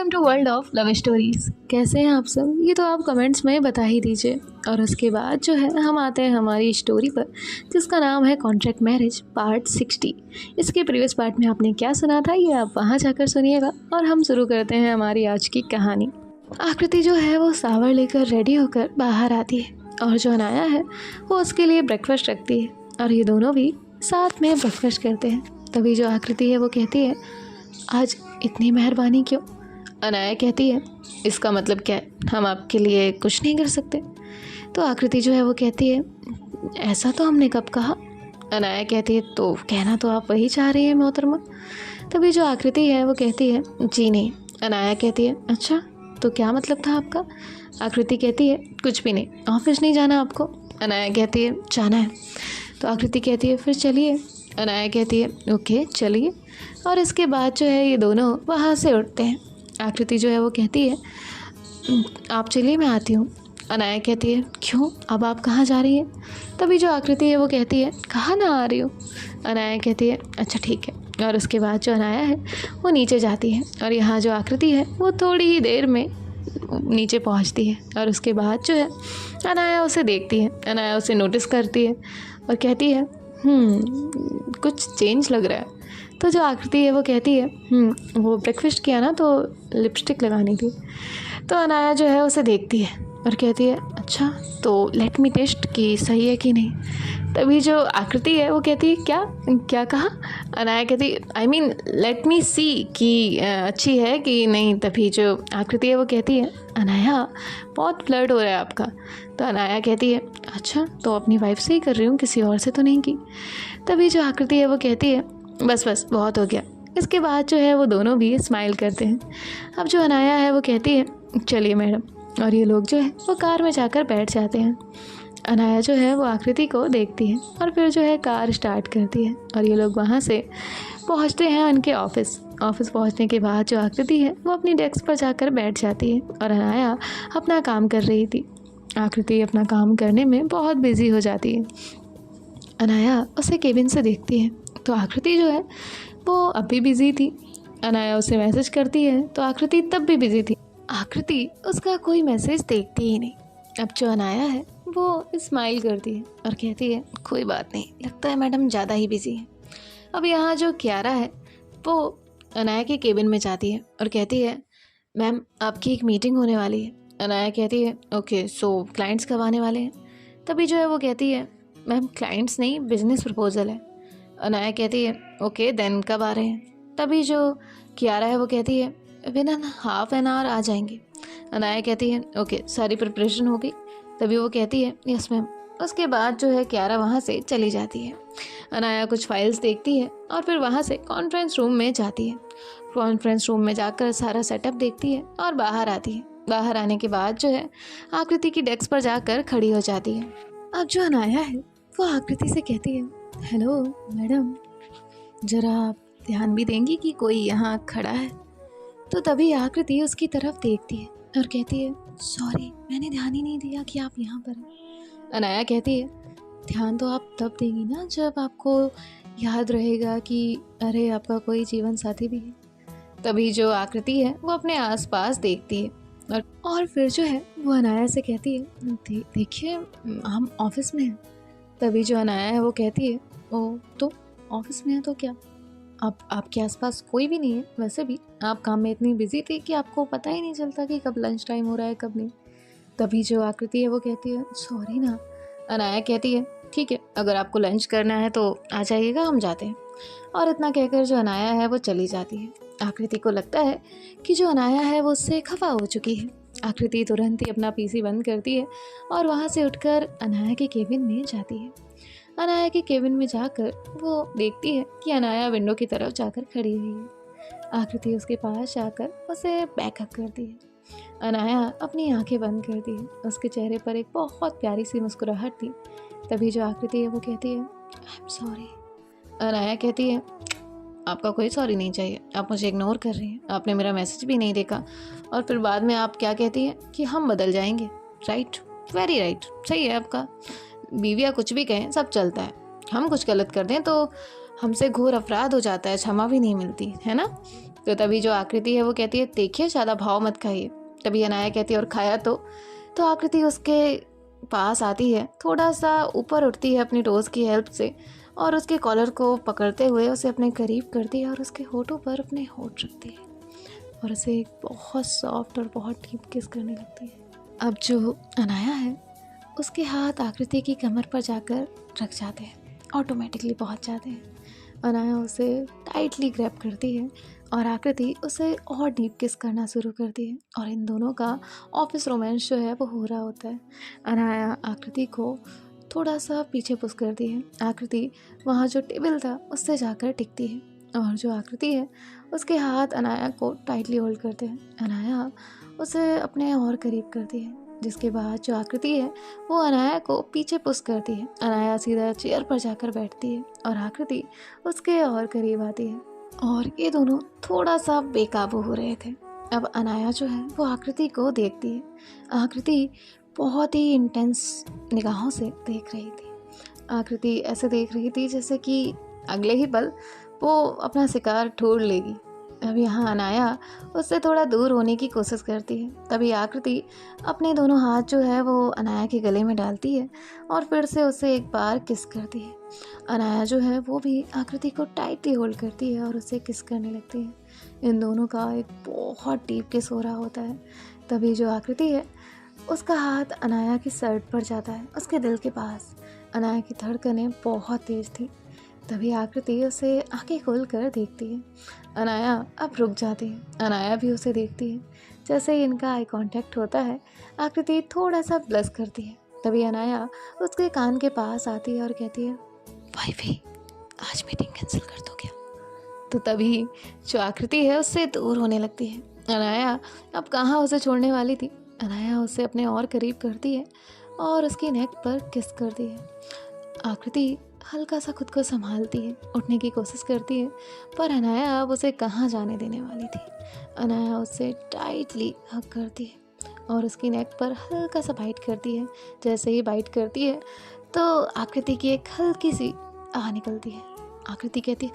Welcome to world of love stories. कैसे हैं आप सब? ये तो आप कमेंट्स में बता ही दीजिए। और उसके बाद जो है हम आते हैं हमारी स्टोरी पर, जिसका नाम है कॉन्ट्रैक्ट मैरिज पार्ट 60। इसके प्रीवियस पार्ट में आपने क्या सुना था ये आप वहाँ जाकर सुनिएगा। और हम शुरू करते हैं हमारी आज की कहानी। आकृति जो है वो सावर लेकर रेडी होकर बाहर आती है और जो अनाया है वो उसके लिए ब्रेकफास्ट रखती है और ये दोनों भी साथ में ब्रेकफास्ट करते हैं। तभी जो आकृति है वो कहती है, आज इतनी मेहरबानी क्यों? अनाया कहती है, इसका मतलब क्या है, हम आपके लिए कुछ नहीं कर सकते। तो आकृति जो है वो कहती है, ऐसा तो हमने कब कहा। अनाया कहती है, तो कहना तो आप वही चाह रही है मोहतरमा। तभी जो आकृति है वो कहती है, जी नहीं। अनाया कहती है, अच्छा तो क्या मतलब था आपका? आकृति कहती है, कुछ भी नहीं, ऑफिस नहीं जाना आपको? अनाया कहती है, जाना है। तो आकृति कहती है, फिर चलिए। अनाया कहती है, ओके चलिए। और इसके बाद जो है ये दोनों वहाँ से उठते हैं। आकृति जो है वो कहती है, आप चलिए मैं आती हूँ। अनाया कहती है, क्यों, अब आप कहाँ जा रही हैं? तभी जो आकृति है वो कहती है, कहाँ ना आ रही हूँ। अनाया कहती है, अच्छा ठीक है। और उसके बाद जो अनाया है वो नीचे जाती है और यहाँ जो आकृति है वो थोड़ी ही देर में नीचे पहुँचती है। और उसके बाद जो है अनाया उसे देखती है, अनाया उसे नोटिस करती है और कहती है, कुछ चेंज लग रहा है। तो जो आकृति है वो कहती है, वो ब्रेकफास्ट किया ना तो लिपस्टिक लगानी थी। तो अनाया जो है उसे देखती है और कहती है, अच्छा तो लेट मी टेस्ट कि सही है कि नहीं। तभी जो आकृति है वो कहती है, क्या क्या कहा? अनाया कहती है, आई मीन लेट मी सी कि अच्छी है कि नहीं। तभी जो आकृति है वो कहती है, अनाया बहुत फ्लर्ट हो रहा है आपका। तो अनाया कहती है, अच्छा तो अपनी वाइफ से ही कर रही हूँ, किसी और से तो नहीं की। तभी जो आकृति है वो कहती है, बस बस बहुत हो गया। इसके बाद जो है वो दोनों भी स्माइल करते हैं। अब जो अनाया है वो कहती है, चलिए मैडम। और ये लोग जो है वो कार में जाकर बैठ जाते हैं। अनाया जो है वो आकृति को देखती है और फिर जो है कार स्टार्ट करती है और ये लोग वहाँ से पहुँचते हैं उनके ऑफिस पहुँचने के बाद जो आकृति है वो अपनी डेस्क पर जाकर बैठ जाती है और अनाया अपना काम कर रही थी। आकृति अपना काम करने में बहुत बिजी हो जाती है। अनाया उसे केबिन से देखती है तो आकृति जो है वो अब भी बिजी थी। अनाया उसे मैसेज करती है तो आकृति तब भी बिजी थी। आकृति उसका कोई मैसेज देखती ही नहीं। अब जो अनाया है वो स्माइल करती है और कहती है, कोई बात नहीं, लगता है मैडम ज़्यादा ही बिजी है। अब यहाँ जो क्यारा है वो अनाया के केबिन में जाती है और कहती है, मैम आपकी एक मीटिंग होने वाली है। अनाया कहती है, ओके सो क्लाइंट्स कब आने वाले हैं? तभी जो है वो कहती है, मैम क्लाइंट्स नहीं, बिजनेस प्रपोजल है। अनाया कहती है, ओके देन कब आ रहे हैं? तभी जो कियारा है वो कहती है, within half an hour आ जाएंगे। अनाया कहती है, ओके सारी प्रिपरेशन हो गई? तभी वो कहती है, यस मैम। उसके बाद जो है कियारा वहाँ से चली जाती है। अनाया कुछ फाइल्स देखती है और फिर वहाँ से कॉन्फ्रेंस रूम में जाती है। कॉन्फ्रेंस रूम में जाकर सारा सेटअप देखती है और बाहर आती है। बाहर आने के बाद जो है आकृति की डेस्क पर जाकर खड़ी हो जाती है। अब जो अनाया है वो आकृति से कहती है, हेलो मैडम, ज़रा आप ध्यान भी देंगी कि कोई यहाँ खड़ा है? तो तभी आकृति उसकी तरफ देखती है और कहती है, सॉरी मैंने ध्यान ही नहीं दिया कि आप यहाँ पर हैं। अनाया कहती है, ध्यान तो आप तब देंगी ना जब आपको याद रहेगा कि अरे आपका कोई जीवन साथी भी है। तभी जो आकृति है वो अपने आसपास देखती है और फिर जो है वो अनाया से कहती है, देखिए हम ऑफिस में हैं। तभी जो अनाया है वो कहती है, ओ तो ऑफिस में है तो क्या, अब आपके आसपास कोई भी नहीं है? वैसे भी आप काम में इतनी बिजी थी कि आपको पता ही नहीं चलता कि कब लंच टाइम हो रहा है कब नहीं। तभी जो आकृति है वो कहती है, सॉरी ना। अनाया कहती है, ठीक है अगर आपको लंच करना है तो आ जाइएगा, हम जाते हैं। और इतना कहकर जो अनाया है वो चली जाती है। आकृति को लगता है कि जो अनाया है वो उससे खफा हो चुकी है। आकृति तुरंत ही अपना पीसी बंद करती है और वहाँ से उठकर अनाया के केबिन में जाती है। अनाया के केबिन में जाकर वो देखती है कि अनाया विंडो की तरफ जाकर खड़ी हुई है। आकृति उसके पास जाकर उसे बैकअप करती है। अनाया अपनी आंखें बंद करती है। उसके चेहरे पर एक बहुत प्यारी सी मुस्कुराहट थी। तभी जो आकृति है वो कहती है, आई एम सॉरी। अनाया कहती है, आपका कोई सॉरी नहीं चाहिए, आप मुझे इग्नोर कर रही हैं, आपने मेरा मैसेज भी नहीं देखा और फिर बाद में आप क्या कहती हैं कि हम बदल जाएंगे। राइट, वेरी राइट, सही है आपका। बीवियाँ कुछ भी कहें सब चलता है, हम कुछ गलत कर दें तो हमसे घोर अपराध हो जाता है, क्षमा भी नहीं मिलती है ना। तो तभी जो आकृति है वो कहती है देखिए ज़्यादा भाव मत खाइए। तभी अनाया कहती है और खाया तो आकृति उसके पास आती है, थोड़ा सा ऊपर उठती है अपनी टोज़ की हेल्प से और उसके कॉलर को पकड़ते हुए उसे अपने करीब करती है और उसके होठों पर अपने होठ रखती है और उसे एक बहुत सॉफ्ट और बहुत डीप किस करने लगती है। अब जो अनाया है उसके हाथ आकृति की कमर पर जाकर रख जाते हैं, ऑटोमेटिकली पहुंच जाते हैं। अनाया उसे टाइटली ग्रैब करती है और आकृति उसे और डीप किस करना शुरू करती है और इन दोनों का ऑफिस रोमांस जो है वो हो रहा होता है। अनाया आकृति को थोड़ा सा पीछे पुश करती है। आकृति वहाँ जो टेबल था उससे जाकर टिकती है और जो आकृति है उसके हाथ अनाया को टाइटली होल्ड करते हैं। अनाया उसे अपने और करीब करती है, जिसके बाद जो आकृति है वो अनाया को पीछे पुश करती है। अनाया सीधा चेयर पर जाकर बैठती है और आकृति उसके और करीब आती है और ये दोनों थोड़ा सा बेकाबू हो रहे थे। अब अनाया जो है वो आकृति को देखती है। आकृति बहुत ही इंटेंस निगाहों से देख रही थी। आकृति ऐसे देख रही थी जैसे कि अगले ही पल वो अपना शिकार ढूंढ लेगी। अब यहाँ अनाया उससे थोड़ा दूर होने की कोशिश करती है। तभी आकृति अपने दोनों हाथ जो है वो अनाया के गले में डालती है और फिर से उसे एक बार किस करती है। अनाया जो है वो भी आकृति को टाइटली होल्ड करती है और उसे किस करने लगती है। इन दोनों का एक बहुत डीप किस हो रहा होता है। तभी जो आकृति है उसका हाथ अनाया की शर्ट पर जाता है, उसके दिल के पास। अनाया की धड़कनें बहुत तेज़ थी। तभी आकृति उसे आंखें खोल कर देखती है। अनाया अब रुक जाती है। अनाया भी उसे देखती है। जैसे ही इनका आई कांटेक्ट होता है आकृति थोड़ा सा ब्लश करती है। तभी अनाया उसके कान के पास आती है और कहती है वाइफी आज मीटिंग कैंसिल कर दो क्या। तो तभी जो आकृति है उससे दूर होने लगती है। अनाया अब कहाँ उसे छोड़ने वाली थी। अनाया उसे अपने और करीब करती है और उसकी नेक पर किस करती है। आकृति हल्का सा खुद को संभालती है, उठने की कोशिश करती है, पर अनाया अब उसे कहाँ जाने देने वाली थी। अनाया उसे टाइटली हग करती है और उसकी नेक पर हल्का सा बाइट करती है। जैसे ही बाइट करती है तो आकृति की एक हल्की सी आह निकलती है। आकृति कहती है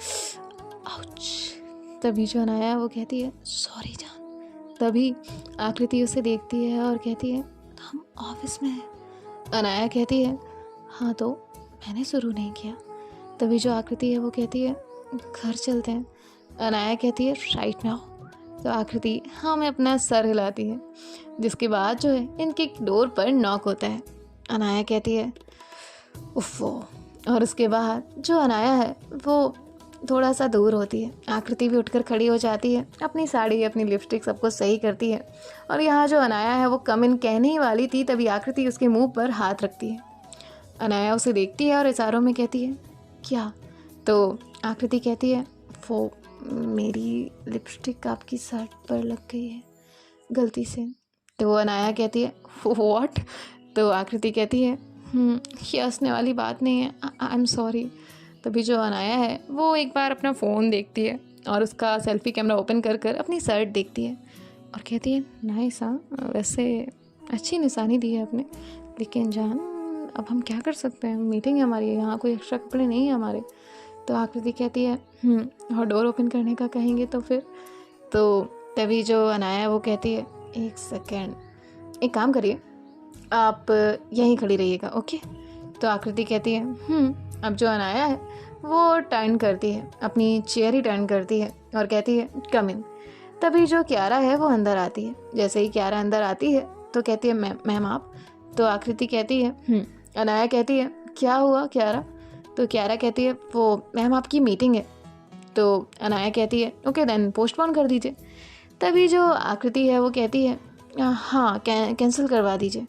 आउच। तभी जो अनाया वो कहती है सॉरी जान। तभी आकृति उसे देखती है और कहती है हम ऑफिस में हैं। अनाया कहती है हाँ तो मैंने शुरू नहीं किया। तभी जो आकृति है वो कहती है घर चलते हैं। अनाया कहती है राइट नाउ। तो आकृति हाँ में अपना सर हिलाती है, जिसके बाद जो है इनके डोर पर नॉक होता है। अनाया कहती है उफ़ो। और उसके बाद जो अनाया है वो थोड़ा सा दूर होती है। आकृति भी उठकर खड़ी हो जाती है, अपनी साड़ी अपनी लिपस्टिक सबको सही करती है और यहाँ जो अनाया है वो कम इन कहने ही वाली थी तभी आकृति उसके मुंह पर हाथ रखती है। अनाया उसे देखती है और इशारों में कहती है क्या। तो आकृति कहती है वो मेरी लिपस्टिक आपकी शर्ट पर लग गई है गलती से। तो अनाया कहती है व्हाट। तो आकृति कहती है ये हंसने वाली बात नहीं है, आई एम सॉरी। तभी जो अनाया है वो एक बार अपना फ़ोन देखती है और उसका सेल्फी कैमरा ओपन कर कर अपनी शर्ट देखती है और कहती है नाइस हाँ, वैसे अच्छी निशानी दी है आपने, लेकिन जान अब हम क्या कर सकते हैं, मीटिंग है हमारी, यहाँ कोई एक्स्ट्रा कपड़े नहीं है हमारे। तो आकृति कहती है और डोर ओपन करने का कहेंगे तो फिर। तो तभी जो अनाया वो कहती है एक सेकेंड, एक काम करिए आप यहीं खड़ी रहिएगा ओके। तो आकृति कहती है अब जो अनाया है वो टर्न करती है, अपनी चेयर ही टर्न करती है और कहती है कम इन। तभी जो क्यारा है वो अंदर आती है। जैसे ही क्यारा अंदर आती है तो कहती है मैम आप। तो आकृति कहती है अनाया कहती है क्या हुआ क्यारा। तो क्यारा कहती है वो मैम आपकी मीटिंग है। तो अनाया कहती है ओके देन पोस्टपोन कर दीजिए। तभी जो आकृति है वो कहती है हाँ कैंसिल करवा दीजिए।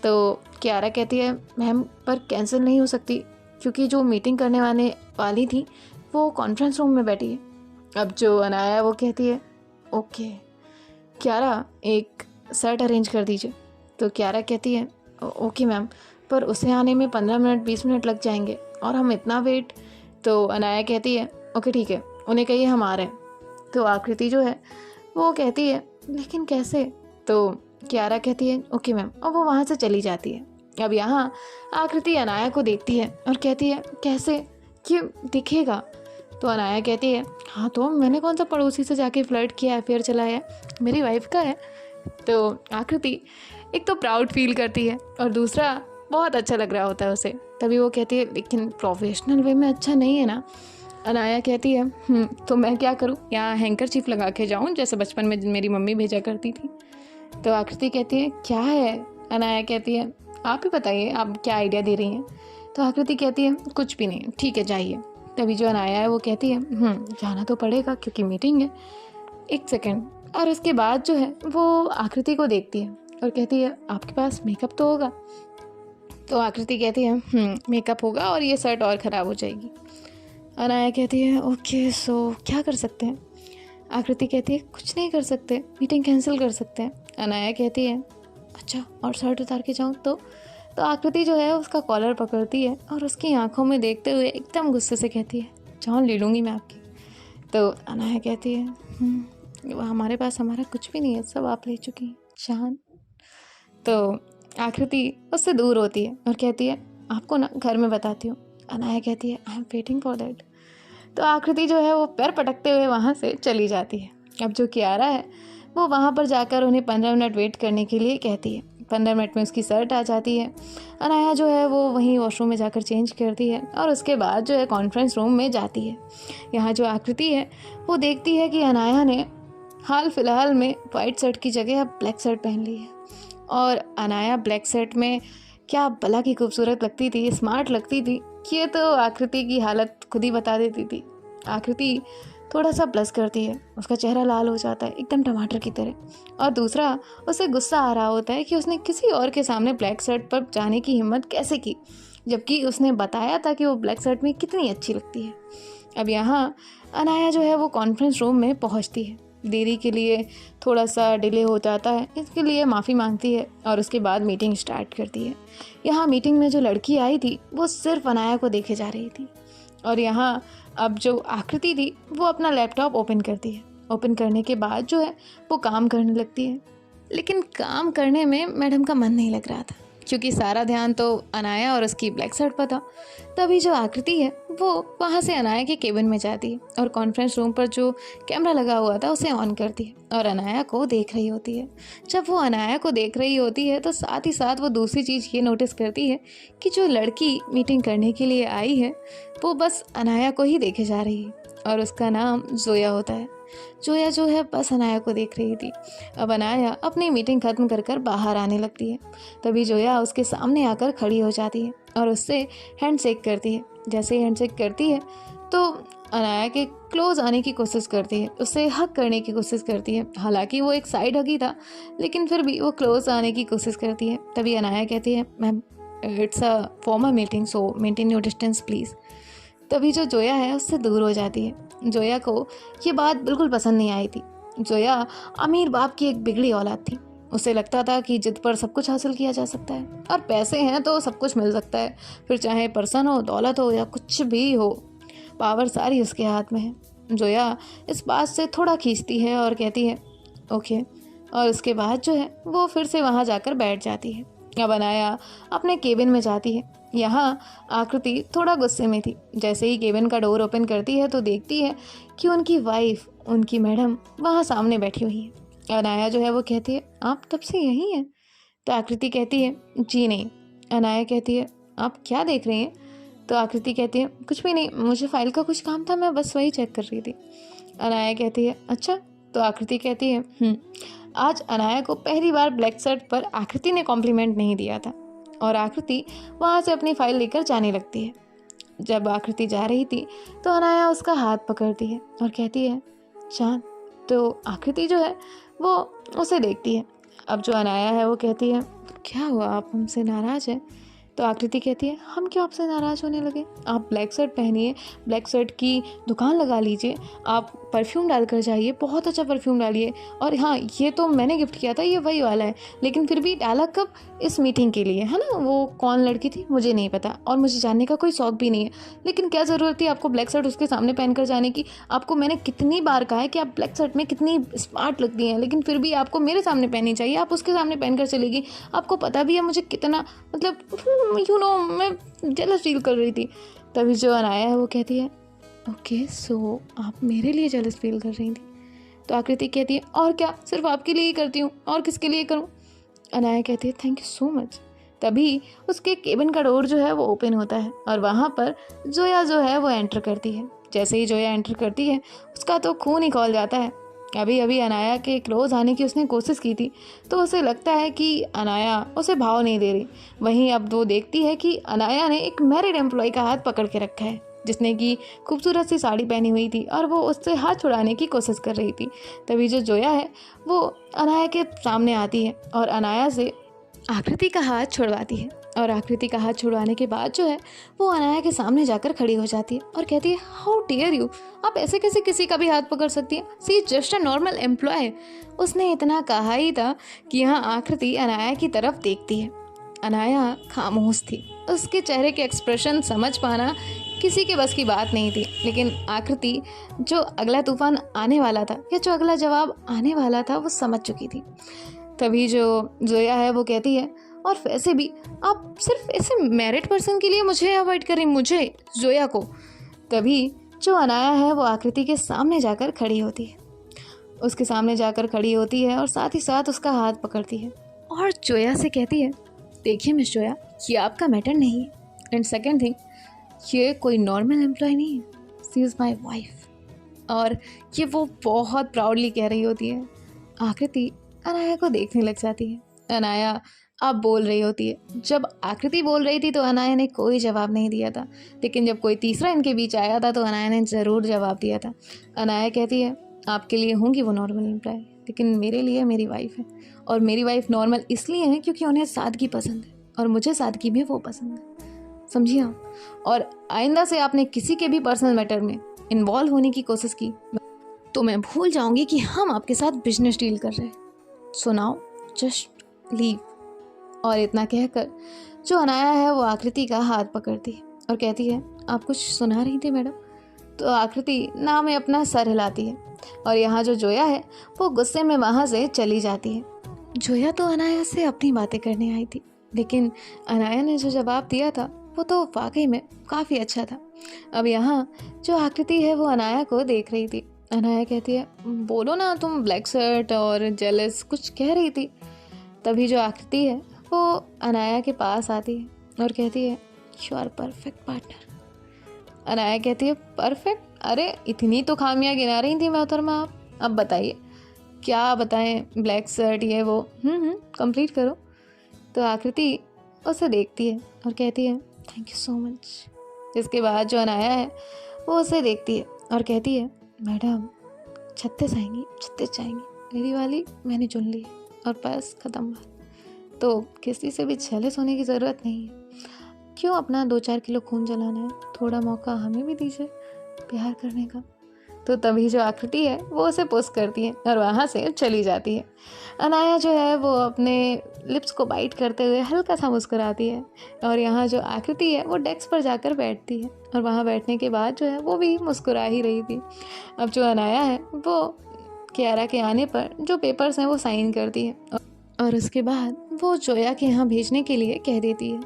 तो क्यारा कहती है मैम पर कैंसिल नहीं हो सकती क्योंकि जो मीटिंग करने वाली थी वो कॉन्फ्रेंस रूम में बैठी है। अब जो अनाया वो कहती है ओके क्यारा एक शर्ट अरेंज कर दीजिए। तो क्यारा कहती है ओके मैम, पर उसे आने में 15 मिनट 20 मिनट लग जाएंगे और हम इतना वेट। तो अनाया कहती है ओके ठीक है, उन्हें कहिए हम आ रहे हैं। तो आकृति जो है वो कहती है लेकिन कैसे। तो क्यारा कहती है ओके मैम और वो वहाँ से चली जाती है। अब यहाँ आकृति अनाया को देखती है और कहती है कैसे, ये दिखेगा। तो अनाया कहती है, हाँ तो मैंने कौन सा पड़ोसी से जाके फ्लर्ट किया, अफेयर चलाया है, मेरी वाइफ का है। तो आकृति एक तो प्राउड फील करती है और दूसरा बहुत अच्छा लग रहा होता है उसे। तभी वो कहती है, लेकिन प्रोफेशनल वे में अच्छा नहीं है ना। अनाया कहती है, तो मैं क्या करूँ, यहाँ हैंकरचीफ लगा के जाऊँ जैसे बचपन में मेरी मम्मी भेजा करती थी। तो आकृति कहती है, क्या है। अनाया कहती है, आप ही बताइए, आप क्या आइडिया दे रही हैं। तो आकृति कहती है, कुछ भी नहीं, ठीक है जाइए। तभी जो अनाया है वो कहती है, जाना तो पड़ेगा क्योंकि मीटिंग है, एक सेकेंड। और उसके बाद जो है वो आकृति को देखती है और कहती है, आपके पास मेकअप तो होगा। तो आकृति कहती है, मेकअप होगा और ये शर्ट और ख़राब हो जाएगी। अनाया कहती है, ओके सो क्या कर सकते हैं। आकृति कहती है, कुछ नहीं कर सकते, मीटिंग कैंसिल कर सकते हैं। अनाया कहती है, अच्छा और शर्ट उतार के जाऊँ तो आकृति जो है उसका कॉलर पकड़ती है और उसकी आंखों में देखते हुए एकदम गुस्से से कहती है, जान ले लूँगी मैं आपकी। तो अनाया कहती है, हमारे पास हमारा कुछ भी नहीं है, सब आप ले चुकी हैं जान। तो आकृति उससे दूर होती है और कहती है, आपको ना घर में बताती हूँ। अनाया कहती है, I am waiting for that. तो आकृति जो है वो पैर पटकते हुए वहाँ से चली जाती है। अब जो कियारा है वो वहाँ पर जाकर उन्हें 15 मिनट वेट करने के लिए कहती है। 15 मिनट में उसकी शर्ट आ जाती है। अनाया जो है वो वहीं वॉशरूम में जाकर चेंज करती है और उसके बाद जो है कॉन्फ्रेंस रूम में जाती है। यहाँ जो आकृति है वो देखती है कि अनाया ने हाल फिलहाल में वाइट शर्ट की जगह अब ब्लैक शर्ट पहन ली है। और अनाया ब्लैक शर्ट में क्या भला की खूबसूरत लगती थी, स्मार्ट लगती थी, ये तो आकृति की हालत खुद ही बता देती थी। आकृति थोड़ा सा प्लस करती है, उसका चेहरा लाल हो जाता है एकदम टमाटर की तरह। और दूसरा, उसे गुस्सा आ रहा होता है कि उसने किसी और के सामने ब्लैक शर्ट पर जाने की हिम्मत कैसे की, जबकि उसने बताया था कि वो ब्लैक शर्ट में कितनी अच्छी लगती है। अब यहाँ अनाया जो है वो कॉन्फ्रेंस रूम में पहुँचती है। देरी के लिए थोड़ा सा डिले हो जाता है, इसके लिए माफ़ी मांगती है और उसके बाद मीटिंग स्टार्ट करती है। यहाँ मीटिंग में जो लड़की आई थी वो सिर्फ अनाया को देखे जा रही थी। और यहाँ अब जो आकृति थी वो अपना लैपटॉप ओपन करती है। ओपन करने के बाद जो है वो काम करने लगती है, लेकिन काम करने में मैडम का मन नहीं लग रहा था क्योंकि सारा ध्यान तो अनाया और उसकी ब्लैक शर्ट पर था। तभी जो आकृति है वो वहाँ से अनाया के केबिन में जाती है और कॉन्फ्रेंस रूम पर जो कैमरा लगा हुआ था उसे ऑन करती है और अनाया को देख रही होती है। जब वो अनाया को देख रही होती है तो साथ ही साथ वो दूसरी चीज़ ये नोटिस करती है कि जो लड़की मीटिंग करने के लिए आई है वो बस अनाया को ही देखे जा रही है और उसका नाम जोया होता है। जोया जो है बस अनाया को देख रही थी। अब अनाया अपनी मीटिंग खत्म कर कर बाहर आने लगती है। तभी जोया उसके सामने आकर खड़ी हो जाती है और उससे हैंडशेक करती है। जैसे ही हैंडशेक करती है तो अनाया के क्लोज आने की कोशिश करती है, उससे हग करने की कोशिश करती है। हालांकि वो एक साइड हग ही था, लेकिन फिर भी वो क्लोज आने की कोशिश करती है। तभी अनाया कहती है, ma'am it's a formal meeting so maintain your distance please. तभी जो जोया है उससे दूर हो जाती है। जोया को ये बात बिल्कुल पसंद नहीं आई थी। जोया अमीर बाप की एक बिगड़ी औलाद थी। उसे लगता था कि जिद पर सब कुछ हासिल किया जा सकता है और पैसे हैं तो सब कुछ मिल सकता है, फिर चाहे पर्सन हो, दौलत हो या कुछ भी हो, पावर सारी उसके हाथ में है। जोया इस बात से थोड़ा खींचती है और कहती है ओके, और उसके बाद जो है वो फिर से वहाँ जाकर बैठ जाती है। अब अनाया अपने केबिन में जाती है। यहाँ आकृति थोड़ा गुस्से में थी। जैसे ही केबिन का डोर ओपन करती है तो देखती है कि उनकी वाइफ, उनकी मैडम वहाँ सामने बैठी हुई है। अनाया जो है वो कहती है, आप तब से यहीं हैं? तो आकृति कहती है, जी नहीं। अनाया कहती है, आप क्या देख रही हैं? तो आकृति कहती है, कुछ भी नहीं, मुझे फाइल का कुछ काम था, मैं बस वही चेक कर रही थी। अनाया कहती है, अच्छा। तो आकृति कहती है, आज अनाया को पहली बार ब्लैक शर्ट पर आकृति ने कॉम्प्लीमेंट नहीं दिया था। और आकृति वहाँ से अपनी फाइल लेकर जाने लगती है। जब आकृति जा रही थी तो अनाया उसका हाथ पकड़ती है और कहती है, चाँद। तो आकृति जो है वो उसे देखती है। अब जो अनाया है वो कहती है, क्या हुआ, आप हमसे नाराज़ हैं? तो आकृति कहती है, हम क्यों आपसे नाराज़ होने लगे? आप ब्लैक शर्ट पहनिए, ब्लैक शर्ट की दुकान लगा लीजिए, आप परफ्यूम डालकर जाइए, बहुत अच्छा परफ्यूम डालिए। और हाँ, ये तो मैंने गिफ्ट किया था, ये वही वाला है, लेकिन फिर भी डाला कब? इस मीटिंग के लिए, है ना? वो कौन लड़की थी मुझे नहीं पता और मुझे जानने का कोई शौक भी नहीं है, लेकिन क्या ज़रूरत थी आपको ब्लैक शर्ट उसके सामने पहन कर जाने की? आपको मैंने कितनी बार कहा है कि आप ब्लैक शर्ट में कितनी स्मार्ट लगती हैं, लेकिन फिर भी आपको मेरे सामने पहननी चाहिए, आप उसके सामने पहन कर चलेगी। आपको पता भी है मुझे कितना, मतलब मैं जेलस फील कर रही थी। तभी जो अनाया है वो कहती है, ओके, सो आप मेरे लिए जेलस फील कर रही थी? तो आकृति कहती है, और क्या, सिर्फ आपके लिए ही करती हूँ, और किसके लिए करूँ? अनाया कहती है, थैंक यू सो मच। तभी उसके केबिन का डोर जो है वो ओपन होता है और वहाँ पर जोया जो है वो एंटर करती है। जैसे ही जोया एंटर करती है उसका तो खून ही खौल जाता है। अभी अभी अनाया के क्लोज आने की उसने कोशिश की थी, तो उसे लगता है कि अनाया उसे भाव नहीं दे रही। वहीं अब वो देखती है कि अनाया ने एक मैरिड एम्प्लॉय का हाथ पकड़ के रखा है, जिसने की खूबसूरत सी साड़ी पहनी हुई थी और वो उससे हाथ छुड़ाने की कोशिश कर रही थी। तभी जो जोया है वो अनाया के सामने आती है और अनाया से आकृति का हाथ छुड़वाती है। और आकृति का हाथ छुड़वाने के बाद जो है वो अनाया के सामने जाकर खड़ी हो जाती है और कहती है, हाउ डियर यू, आप ऐसे कैसे किसी का भी हाथ पकड़ सकती हैं? सी जस्ट अ नॉर्मल एम्प्लॉय। उसने इतना कहा ही था कि यहाँ आकृति अनाया की तरफ देखती है। अनाया खामोश थी, उसके चेहरे के एक्सप्रेशन समझ पाना किसी के बस की बात नहीं थी। लेकिन आकृति जो अगला तूफान आने वाला था या जो अगला जवाब आने वाला था वो समझ चुकी थी। तभी जो जोया है वो कहती है, और वैसे भी आप सिर्फ ऐसे मैरिड पर्सन के लिए मुझे अवॉइड करें, मुझे, जोया को। तभी जो अनाया है वो आकृति के सामने जाकर खड़ी होती है, उसके सामने जाकर खड़ी होती है और साथ ही साथ उसका हाथ पकड़ती है और जोया से कहती है, देखिए मिस जोया, ये आपका मैटर नहीं है, एंड सेकेंड थिंग, ये कोई नॉर्मल एम्प्लॉय नहीं है, शी इज़ माई वाइफ। और ये वो बहुत प्राउडली कह रही होती है। आकृति अनाया को देखने लग जाती है। अनाया अब बोल रही होती है। जब आकृति बोल रही थी तो अनाया ने कोई जवाब नहीं दिया था, लेकिन जब कोई तीसरा इनके बीच आया था तो अनाया ने ज़रूर जवाब दिया था। अनाया कहती है, आपके लिए होंगी वो नॉर्मल एम्प्लॉय, लेकिन मेरे लिए मेरी वाइफ है, और मेरी वाइफ नॉर्मल इसलिए है क्योंकि उन्हें सादगी पसंद है और मुझे सादगी भी वो पसंद है, समझिए आप। और आइंदा से आपने किसी के भी पर्सनल मैटर में इन्वॉल्व होने की कोशिश की तो मैं भूल जाऊंगी कि हम आपके साथ बिजनेस डील कर रहे हैं। So now just leave. और इतना कहकर जो अनाया है वो आकृति का हाथ पकड़ती है और कहती है, आप कुछ सुना रही थी मैडम? तो आकृति ना में अपना सर हिलाती है और यहाँ जो जोया है वो गुस्से में वहाँ से चली जाती है। जोया तो अनाया से अपनी बातें करने आई थी, लेकिन अनाया ने जो जवाब दिया था वो तो वाकई में काफ़ी अच्छा था। अब यहाँ जो आकृति है वो अनाया को देख रही थी। अनाया कहती है, बोलो ना, तुम ब्लैक शर्ट और जेलस कुछ कह रही थी। तभी जो आकृति है वो अनाया के पास आती है और कहती है, you are perfect partner. Anaya कहती है, परफेक्ट? अरे इतनी तो खामियां गिना रही थी मोहतरमा आप, अब बताइए क्या बताएं, ब्लैक शर्ट ये वो, कंप्लीट करो। तो आकृति उसे देखती है और कहती है, थैंक यू सो मच। इसके बाद जो अनाया है वो उसे देखती है और कहती है, मैडम 36 आएंगी, 36 जाएंगी, मेरी वाली मैंने चुन ली है और बस ख़त्म बात। तो किसी से भी जेलस होने की ज़रूरत नहीं है। क्यों अपना 2-4 किलो खून जलाना है, थोड़ा मौका हमें भी दीजिए प्यार करने का। तो तभी जो आकृति है वो उसे पुश करती है और वहाँ से चली जाती है। अनाया जो है वो अपने लिप्स को बाइट करते हुए हल्का सा मुस्कुराती है और यहाँ जो आकृति है वो डेस्क पर जाकर बैठती है और वहाँ बैठने के बाद जो है वो भी मुस्कुरा ही रही थी। अब जो अनाया है वो कियारा के आने पर जो पेपर्स हैं वो साइन करती है और उसके बाद वो जोया के यहाँ भेजने के लिए कह देती है।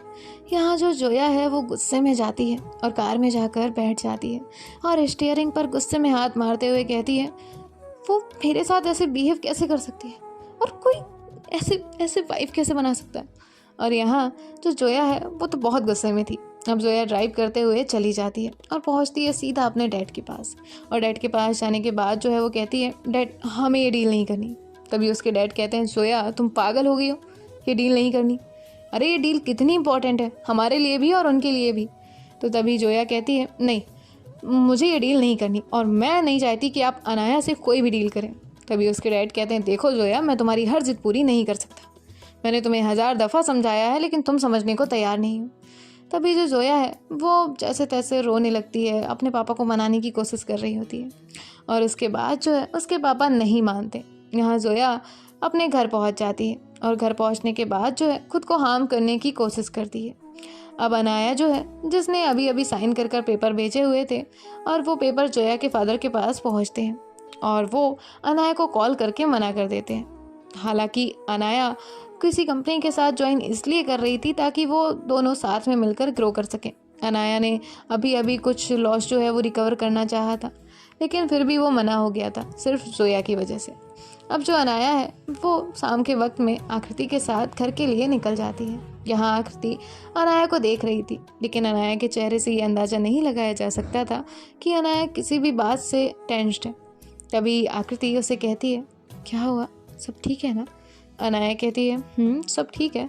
यहाँ जो जोया है वो गुस्से में जाती है और कार में जाकर बैठ जाती है और स्टीयरिंग पर गुस्से में हाथ मारते हुए कहती है, वो मेरे साथ ऐसे बिहेव कैसे कर सकती है और कोई ऐसे ऐसे वाइफ कैसे बना सकता है। और यहाँ जो जोया है वो तो बहुत गुस्से में थी। अब जोया ड्राइव करते हुए चली जाती है और पहुँचती है सीधा अपने डैड के पास। और डैड के पास जाने के बाद जो है वो कहती है, डैड हमें ये डील नहीं करनी। तभी उसके डैड कहते हैं, जोया तुम पागल हो गई हो, ये डील नहीं करनी। अरे ये डील कितनी इंपॉर्टेंट है हमारे लिए भी और उनके लिए भी। तो तभी जोया कहती है, नहीं मुझे ये डील नहीं करनी और मैं नहीं चाहती कि आप अनाया से कोई भी डील करें। तभी उसके डैड कहते हैं, देखो जोया, मैं तुम्हारी हर जिद पूरी नहीं कर सकता। मैंने तुम्हें 1000 दफ़ा समझाया है लेकिन तुम समझने को तैयार नहीं हो। तभी जो जोया है वो जैसे तैसे रोने लगती है, अपने पापा को मनाने की कोशिश कर रही होती है और उसके बाद जो है उसके पापा नहीं मानते। यहाँ जोया अपने घर पहुँच जाती है और घर पहुँचने के बाद जो है खुद को हार्म करने की कोशिश करती है। अब अनाया जो है, जिसने अभी अभी साइन कर पेपर भेजे हुए थे, और वो पेपर जोया के फादर के पास पहुँचते हैं और वो अनाया को कॉल करके मना कर देते हैं। हालांकि अनाया किसी कंपनी के साथ ज्वाइन इसलिए कर रही थी ताकि वो दोनों साथ में मिलकर ग्रो कर सकें, अनाया ने अभी अभी कुछ लॉस जो है वो रिकवर करना चाहा था, लेकिन फिर भी वो मना हो गया था, सिर्फ जोया की वजह से। अब जो अनाया है वो शाम के वक्त में आकृति के साथ घर के लिए निकल जाती है। यहाँ आकृति अनाया को देख रही थी, लेकिन अनाया के चेहरे से ये अंदाज़ा नहीं लगाया जा सकता था कि अनाया किसी भी बात से टेंस्ड है। तभी आकृति उसे कहती है, क्या हुआ, सब ठीक है ना? अनाया कहती है, सब ठीक है,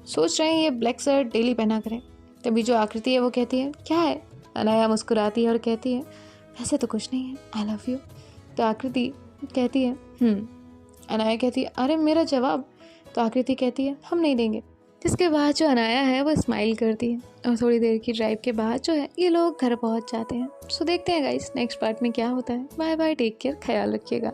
सोच रहे हैं ये ब्लैक शर्ट डेली पहना करें। तभी जो आकृति है वो कहती है, क्या है? अनाया मुस्कुराती है और कहती है, वैसे तो कुछ नहीं है, आई लव यू। तो आकृति कहती है। अनाया कहती है, अरे मेरा जवाब। तो आकृति कहती है, हम नहीं देंगे। जिसके बाद जो अनाया है वो स्माइल करती है और थोड़ी देर की ड्राइव के बाद जो है ये लोग घर पहुंच जाते हैं। सो देखते हैं गाइस नेक्स्ट पार्ट में क्या होता है। बाय बाय, टेक केयर, ख्याल रखिएगा।